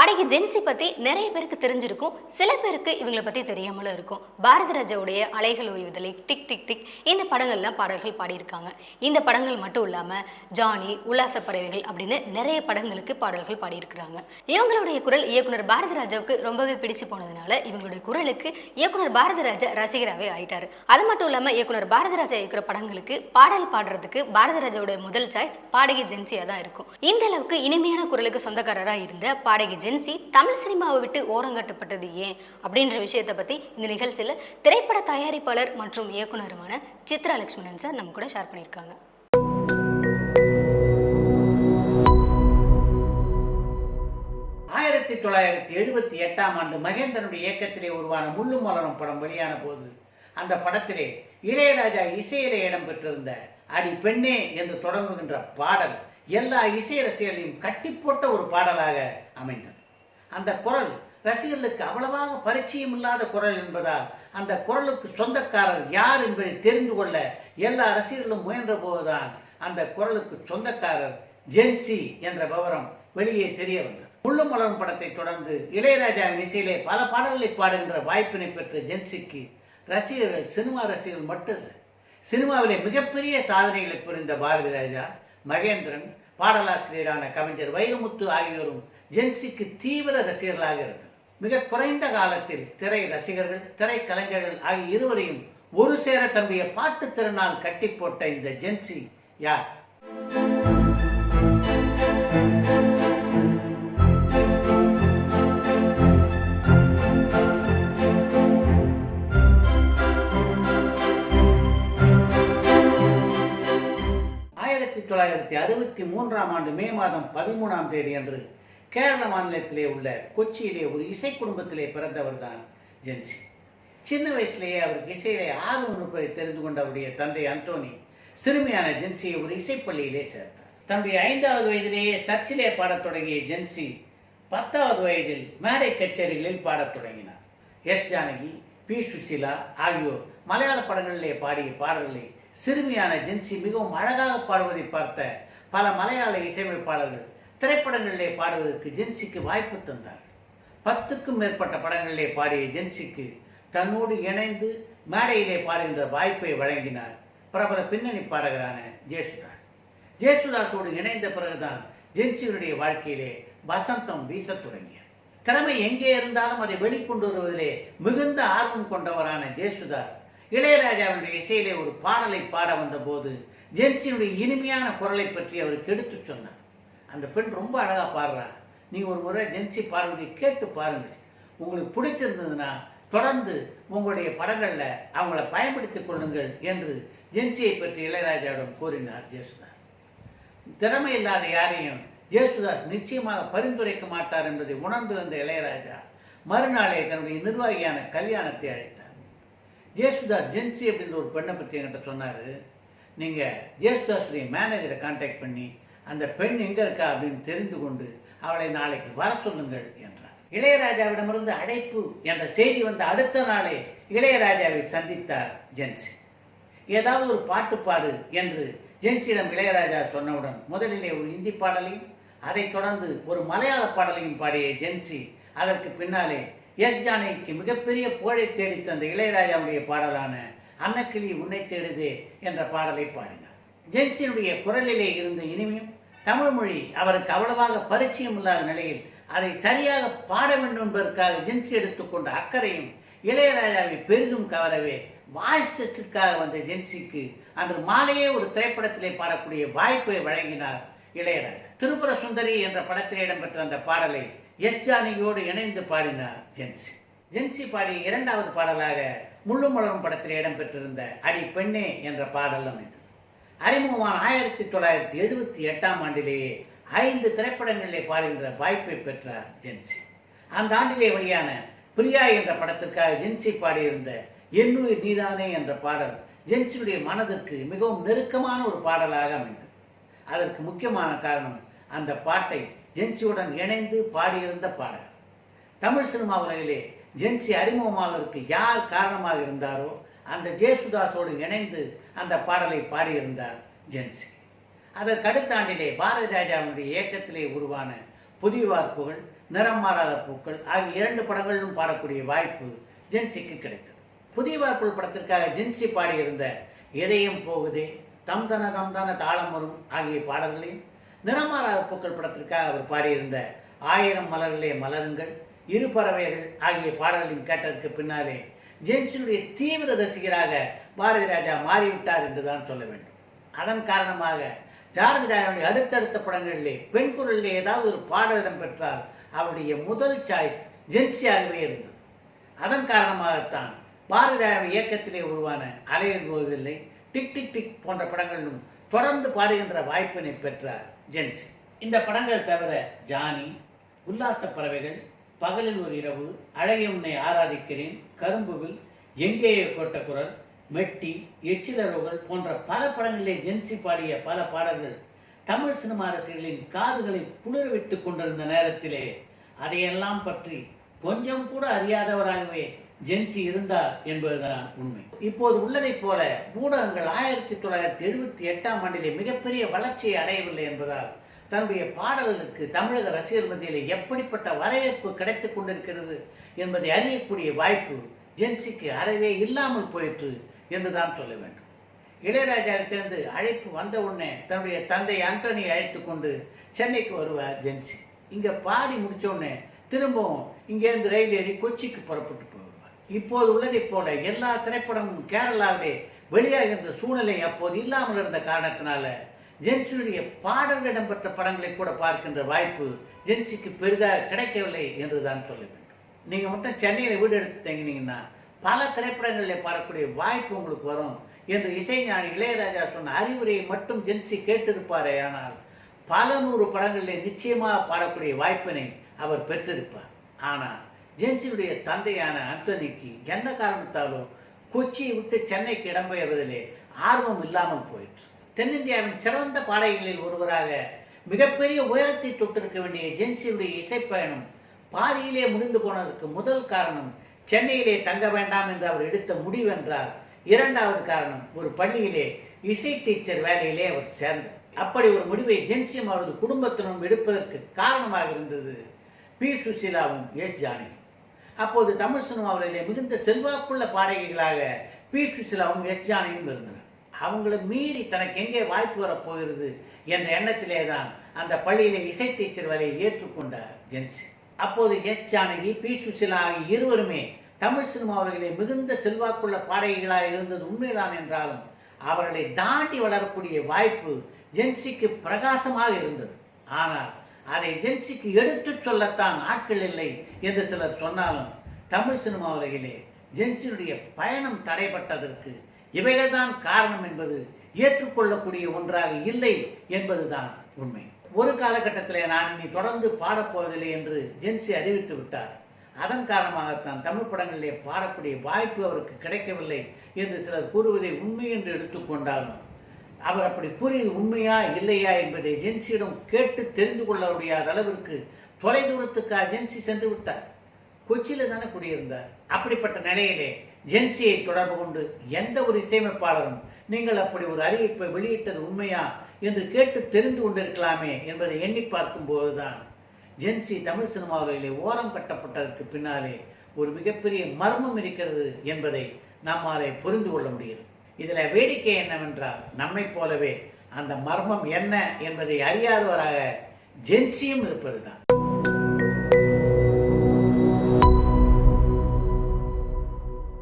பாடகி ஜென்சி பத்தி நிறைய பேருக்கு தெரிஞ்சிருக்கும், சில பேருக்கு இவங்களை பத்தி தெரியாமலும் இருக்கும். பாரதி ராஜாவுடைய அலைகள் ஓய்வுதலை, டிக் டிக் டிக் இந்த படங்கள்லாம் பாடல்கள் பாடியிருக்காங்க. இந்த படங்கள் மட்டும் இல்லாம ஜானி, உல்லாச பறவைகள் அப்படின்னு நிறைய படங்களுக்கு பாடல்கள் பாடியிருக்கிறாங்க. இவங்களுடைய குரல் இயக்குனர் பாரதி ராஜாவுக்கு ரொம்பவே பிடிச்சு போனதுனால இவங்களுடைய குரலுக்கு இயக்குனர் பாரதி ராஜா ரசிகராகவே ஆயிட்டாரு. அது மட்டும் இல்லாம இயக்குனர் பாரதி ராஜா இயக்குற படங்களுக்கு பாடல் பாடுறதுக்கு பாரதி ராஜாவுடைய முதல் சாய்ஸ் பாடகி ஜென்சியா தான் இருக்கும். இந்த அளவுக்கு இனிமையான குரலுக்கு சொந்தக்காரராக இருந்த பாடகி ஜென்சி தமிழ் சினிமாவை விட்டு ஓரங்கட்டப்பட்டது ஏன் அப்படின்ற விஷயத்தை பத்தி இந்த நிகழ்ச்சியில் திரைப்பட தயாரிப்பாளர் மற்றும் இயக்குனருமான சித்ரா லட்சுமணன் சார் நம்ம கூட ஷேர் பண்ணியிருக்காங்க. ஆயிரத்தி 1978ஆம் ஆண்டு மகேந்திரனுடைய இயக்கத்திலே உருவான முள்ளும் மலரும் படம் வெளியான போது அந்த படத்திலே இளையராஜா இசையிலே இடம் பெற்றிருந்த அடி பெண்ணே என்று தொடங்குகின்ற பாடல் எல்லா இசை ரசிகர்களையும் கட்டி போட்ட ஒரு பாடலாக அமைந்தது. அந்த குரல் ரசிகர்களுக்கு அவ்வளவாக பரிச்சயம் இல்லாத குரல் என்பதால் அந்த குரலுக்கு சொந்தக்காரர் யார் என்பதை தெரிந்து கொள்ள எல்லா ரசிகர்களும் முயன்ற போதுதான் அந்த குரலுக்கு சொந்தக்காரர் ஜென்சி என்ற விவரம் வெளியே தெரிய வந்தது. முள்ளும் மலரும் படத்தை தொடர்ந்து இளையராஜாவின் இசையிலே பல பாடல்களை பாடுகின்ற வாய்ப்பினை பெற்ற ஜென்சிக்கு ரசிகர்கள் சினிமா ரசிகர்கள் மட்டும் சினிமாவிலே மிகப்பெரிய சாதனைகளை புரிந்த பாரதி ராஜா, மகேந்திரன், பாடலாசிரியரான கவிஞர் வைரமுத்து ஆகியோரும் ஜென்சிக்கு தீவிர ரசிகர்களாக இருந்தனர். மிக குறைந்த காலத்தில் திரை ரசிகர்கள், திரை கலைஞர்கள் ஆகிய இருவரையும் ஒரு சேர தம்பிய பாட்டு திறனால் கட்டி போட்ட இந்த ஜென்சி யார்? ஆயிரத்தி 1963ஆம் ஆண்டு மே மாதம் 13ஆம் தேதி அன்று கேரள மாநிலத்திலே உள்ள கொச்சியிலே ஒரு இசை குடும்பத்திலே பிறந்தவர் தான் ஜென்சி. சின்ன வயசுலேயே அவருக்கு இசையிலே ஆர்வம் இருப்பதை தெரிந்து கொண்ட அவருடைய தந்தை அந்தோனி சிறுமியான ஜென்சியை ஒரு இசைப்பள்ளியிலே சேர்த்தார். தம்பி 5வது வயதிலேயே சர்ச்சிலே பாடத் தொடங்கிய ஜென்சி 10வது வயதில் மேடை கச்சேரிகளில் பாடத் தொடங்கினார். எஸ் ஜானகி, பி சுசிலா ஆகியோர் மலையாள படங்களிலே பாடிய பாடல்களை சிறுமியான ஜென்சி மிகவும் அழகாக பாடுவதை பார்த்த பல மலையாள இசையமைப்பாளர்கள் திரைப்படங்களிலே பாடுவதற்கு ஜென்சிக்கு வாய்ப்பு தந்தார். 10க்கும் மேற்பட்ட படங்களிலே பாடிய ஜென்சிக்கு தன்னோடு இணைந்து மேடையிலே பாடுகின்ற வாய்ப்பை வழங்கினார் பிரபல பின்னணி பாடகரான ஜேசுதாஸ். ஜேசுதாஸோடு இணைந்த பிறகுதான் ஜென்சியுடைய வாழ்க்கையிலே வசந்தம் வீசத் தொடங்கியது. திறமை எங்கே இருந்தாலும் அதை வெளிக்கொண்டு வருவதிலே மிகுந்த ஆர்வம் கொண்டவரான ஜேசுதாஸ் இளையராஜாவுடைய இசையிலே ஒரு பாடலை பாட வந்த போது ஜென்சியுடைய இனிமையான குரலை பற்றி அவருக்கு எடுத்து சொன்னார். அந்த பெண் ரொம்ப அழகா பாடுறா, நீங்க ஒரு முறை ஜென்சி பாடுவதை கேட்டு பாருங்கள், உங்களுக்கு பிடிச்சிருந்ததுன்னா தொடர்ந்து உங்களுடைய படங்கள்ல அவங்கள பயன்படுத்திக் கொள்ளுங்கள் என்று ஜென்சியை பற்றி இளையராஜாவிடம் கூறினார் ஜேசுதாஸ். திறமை இல்லாத யாரையும் ஜேசுதாஸ் நிச்சயமாக பரிந்துரைக்க மாட்டார் என்பதை உணர்ந்திருந்த இளையராஜா மறுநாளே தன்னுடைய நிர்வாகியான கல்யாணத்தை அழைத்தார். ஜேசுதாஸ் ஜென்சி அப்படின்ற ஒரு பெண்ணை பற்றி என்கிட்ட சொன்னார், நீங்கள் ஜேசுதாஸுடைய மேனேஜரை கான்டாக்ட் பண்ணி அந்த பெண் எங்கே இருக்கா அப்படின்னு தெரிந்து கொண்டு அவளை நாளைக்கு வர சொல்லுங்கள் என்றார். இளையராஜாவிடமிருந்து அழைப்பு என்ற செய்தி வந்த அடுத்த நாளே இளையராஜாவை சந்தித்தார் ஜென்சி. ஏதாவது ஒரு பாட்டு பாடு என்று ஜென்சியிடம் இளையராஜா சொன்னவுடன் முதலிலே ஒரு ஹிந்தி பாடலையும் அதைத் தொடர்ந்து ஒரு மலையாள பாடலையும் பாடிய ஜென்சி அதற்கு பின்னாலே எஸ் ஜானகிக்கு மிகப்பெரிய புகழை தேடி தந்த இளையராஜாவுடைய பாடலான அன்னக்கிளி உன்னை தேடுதே என்ற பாடலை பாடினார். ஜென்சியினுடைய குரலிலே இருந்த இனிமையும் தமிழ் மொழி அவருக்கு அவ்வளவாக பரிச்சயம் இல்லாத நிலையில் அதை சரியாக பாட வேண்டும் என்பதற்காக ஜென்சி எடுத்துக்கொண்ட அக்கறையும் இளையராஜாவை பெரிதும் கவரவே வாய்ஸ் டெஸ்டுக்காக வந்த ஜென்சிக்கு அன்று மாலையே ஒரு திரைப்படத்திலே பாடக்கூடிய வாய்ப்பை வழங்கினார் இளையராஜா. திருப்புர சுந்தரி என்ற படத்திலே இடம்பெற்ற அந்த பாடலை எஸ் ஜானகியோடு இணைந்து பாடினார் ஜென்சி. ஜென்சி பாடிய 2வது பாடலாக முள்ளும் மலரும் படத்தில் இடம்பெற்றிருந்த அடி பெண்ணே என்ற பாடல் அமைந்தது. அறிமுகமான 1978ஆம் ஆண்டிலேயே 5 திரைப்படங்களிலே பாடுகின்ற வாய்ப்பை பெற்றார் ஜென்சி. அந்த ஆண்டிலே வெளியான பிரியா என்ற படத்திற்காக ஜென்சி பாடியிருந்த என்னுயிர் நீதானே என்ற பாடல் ஜென்சியுடைய மனதிற்கு மிகவும் நெருக்கமான ஒரு பாடலாக அமைந்தது. அதற்கு முக்கியமான காரணம் அந்த பாட்டை ஜென்சியுடன் இணைந்து பாடியிருந்த பாடல். தமிழ் சினிமா உலகிலே ஜென்சி அறிமுகமாவதற்கு யார் காரணமாக இருந்தாரோ அந்த ஜேசுதாஸோடு இணைந்து அந்த பாடலை பாடியிருந்தார் ஜென்சி. அதற்கு அடுத்த ஆண்டிலே பாரதி ராஜாவுடைய இயக்கத்திலே உருவான புதிய வார்ப்புகள், நிறம் மாறாத பூக்கள் ஆகிய 2 படங்களிலும் பாடக்கூடிய வாய்ப்பு ஜென்சிக்கு கிடைத்தது. புதிய வாய்ப்புகள் படத்திற்காக ஜென்சி பாடியிருந்த இதயம் போகுதே, தம்தன தம்தன தாளம் வரும் ஆகிய பாடல்களையும், நிறமாறாத பூக்கள் படத்திற்காக அவர் பாடியிருந்த 1000 மலர்களே மலருங்கள், இரு பறவைகள் ஆகிய பாடல்களையும் கேட்டதற்கு பின்னாலே ஜென்சியுடைய தீவிர ரசிகராக பாரதி ராஜா மாறிவிட்டார் என்றுதான் சொல்ல வேண்டும். அதன் காரணமாக பாரதி ராஜாவுடைய அடுத்தடுத்த படங்களிலே பெண் குரலிலே ஏதாவது ஒரு பாடல் இடம் பெற்றால் அவருடைய முதல் சாய்ஸ் ஜென்சியாகவே இருந்தது. அதன் காரணமாகத்தான் பாரதி ராஜாவின் இயக்கத்திலே உருவான அலையில் ஓய்வில்லை, டிக் டிக் டிக் போன்ற படங்களிலும் தொடர்ந்து பாடுகின்ற வாய்ப்பினை பெற்றார் ஜென்சி. இந்த படங்கள் தவிர ஜானி, உல்லாச பறவைகள், பகலில் ஒரு இரவு, அழகிய உன்னை ஆராதிக்கிறேன், கரும்புவில், எங்கேயோ கோட்ட குரல், மெட்டி, எச்சிலரோகள் போன்ற பல படங்களிலே ஜென்சி பாடிய பல பாடல்கள் தமிழ் சினிமா ரசிகர்களின் காதுகளை குளிர விட்டுக் கொண்டிருந்த நேரத்திலே அதையெல்லாம் பற்றி கொஞ்சம் கூட அறியாதவராகவே ஜென்சி இருந்தார் என்பதுதான் உண்மை. இப்போது உள்ளதைப் போல ஊடகங்கள் 1978ஆம் ஆண்டிலே மிகப்பெரிய வளர்ச்சியை அடையவில்லை என்பதால் தன்னுடைய பாடல்களுக்கு தமிழக ரசிகர் மத்தியிலே எப்படிப்பட்ட வரவேற்பு கிடைத்துக் கொண்டிருக்கிறது என்பதை அறியக்கூடிய வாய்ப்பு ஜென்சிக்கு அறவே இல்லாமல் போயிற்று என்றுதான் சொல்ல வேண்டும். இளையராஜாவிலிருந்து அழைப்பு வந்த உடனே தன்னுடைய தந்தை ஆண்டனி அழைத்து கொண்டு சென்னைக்கு வருவார் ஜென்சி. இங்க பாடி முடிச்ச உடனே திரும்பவும் இங்கேருந்து ரயில் ஏறி கொச்சிக்கு புறப்பட்டு போவார். இப்போது உள்ளதை போல எல்லா திரைப்படமும் கேரளாவிலே வெளியாகின்ற சூழ்நிலை அப்போது இல்லாமல் இருந்த காரணத்தினால ஜென்சியுடைய பாடல்கள் இடம்பெற்ற படங்களை கூட பார்க்கின்ற வாய்ப்பு ஜென்சிக்கு பெரிதாக கிடைக்கவில்லை என்றுதான் சொல்ல வேண்டும். நீங்க மட்டும் சென்னையில வீடு எடுத்து தங்கினீங்கன்னா பல திரைப்படங்களில் பாடக்கூடிய வாய்ப்பு உங்களுக்கு வரும் என்று இசைஞானி இளையராஜா சொன்ன அறிவுரையை மட்டும் ஜென்சி கேட்டிருப்பாரே, ஆனால் பல 100 படங்களிலே நிச்சயமாக பாடக்கூடிய வாய்ப்பினை அவர் பெற்றிருப்பார். ஆனால் ஜென்சியுடைய தந்தையான ஆண்டனிக்கு என்ன காரணத்தாலும் கொச்சியை விட்டு சென்னைக்கு இடம்பெயர்வதிலே ஆர்வம் இல்லாமல் போயிற்று. தென்னிந்தியாவின் சிறந்த பாடகிகளில் ஒருவராக மிகப்பெரிய உயரத்தை தொட்டிருக்க வேண்டிய ஜென்சியுடைய இசைப்பயணம் பாதியிலே முடிந்து போனதற்கு முதல் காரணம் சென்னையிலே தங்க வேண்டாம் என்று அவர் எடுத்த முடிவென்றால், இரண்டாவது காரணம் ஒரு பள்ளியிலே இசை டீச்சர் வேலையிலே அவர் சேர்ந்தார். அப்படி ஒரு முடிவை ஜென்சியும் அவரது குடும்பத்தினரும் எடுப்பதற்கு காரணமாக இருந்தது பி. சுசீலாவும் எஸ். ஜானகியும். அப்போது தமிழ் சினிமாவிலே மிகுந்த செல்வாக்குள்ள பாடகிகளாக பி. சுசீலாவும் எஸ். ஜானகியும் இருந்தனர். அவங்களை மீறி தனக்கு எங்கே வாய்ப்பு வரப்போகிறது என்ற எண்ணத்திலே தான் அந்த பள்ளியிலே இசை டீச்சர் வேலையை ஏற்றுக்கொண்டார் ஜென்சி. அப்போது எஸ். ஜானகி, பி. சுசீலா ஆகிய இருவருமே தமிழ் சினிமாவிலே மிகுந்த செல்வாக்குள்ள பாடகிகளாக இருந்தது உண்மைதான் என்றாலும் அவர்களை தாண்டி வளரக்கூடிய வாய்ப்பு ஜென்சிக்கு பிரகாசமாக இருந்தது. ஆனால் அதை ஜென்சிக்கு எடுத்துச் சொல்லத்தான் ஆட்கள் இல்லை என்று சிலர் சொன்னாலும் தமிழ் சினிமா உலகிலே ஜென்சியுடைய பயணம் தடைப்பட்டதற்கு இவைகள்தான் காரணம் என்பது ஏற்றுக்கொள்ளக்கூடிய ஒன்றாக இல்லை என்பதுதான் உண்மை. ஒரு காலகட்டத்தில் நான் இனி தொடர்ந்து பாடப்போவதில்லை என்று ஜென்சி அறிவித்து விட்டார். அதன் காரணமாகத்தான் தமிழ் படங்களிலே பாடக்கூடிய வாய்ப்பு அவருக்கு கிடைக்கவில்லை என்று சிலர் கூறுவதை உண்மை என்று எடுத்துக்கொண்டாலும் அவர் அப்படி கூறியது உண்மையா இல்லையா என்பதை ஜென்சியிடம் கேட்டு தெரிந்து கொள்ள முடியாத அளவிற்கு தொலைதூரத்துக்காக ஜென்சி சென்று விட்டார். கொச்சியில தானே குடியிருந்தார். அப்படிப்பட்ட நிலையிலே ஜென்சியை தொடர்பு கொண்டு எந்த ஒரு இசையமைப்பாளரும் நீங்கள் அப்படி ஒரு அறிவிப்பை வெளியிட்டது உண்மையா என்று கேட்டு தெரிந்து கொண்டிருக்கலாமே என்பதை எண்ணி பார்க்கும் போதுதான் ஜென்சி தமிழ் சினிமாவிலே ஓரம் கட்டப்பட்டதற்கு பின்னாலே ஒரு மிகப்பெரிய மர்மம் இருக்கிறது என்பதை நம்மாலே புரிந்து கொள்ள முடிகிறது. இதுல வேடிக்கை என்னவென்றால் நம்மை போலவே அந்த மர்மம் என்ன என்பதை அறியாதவராக ஜென்சியும் இருப்பதுதான்.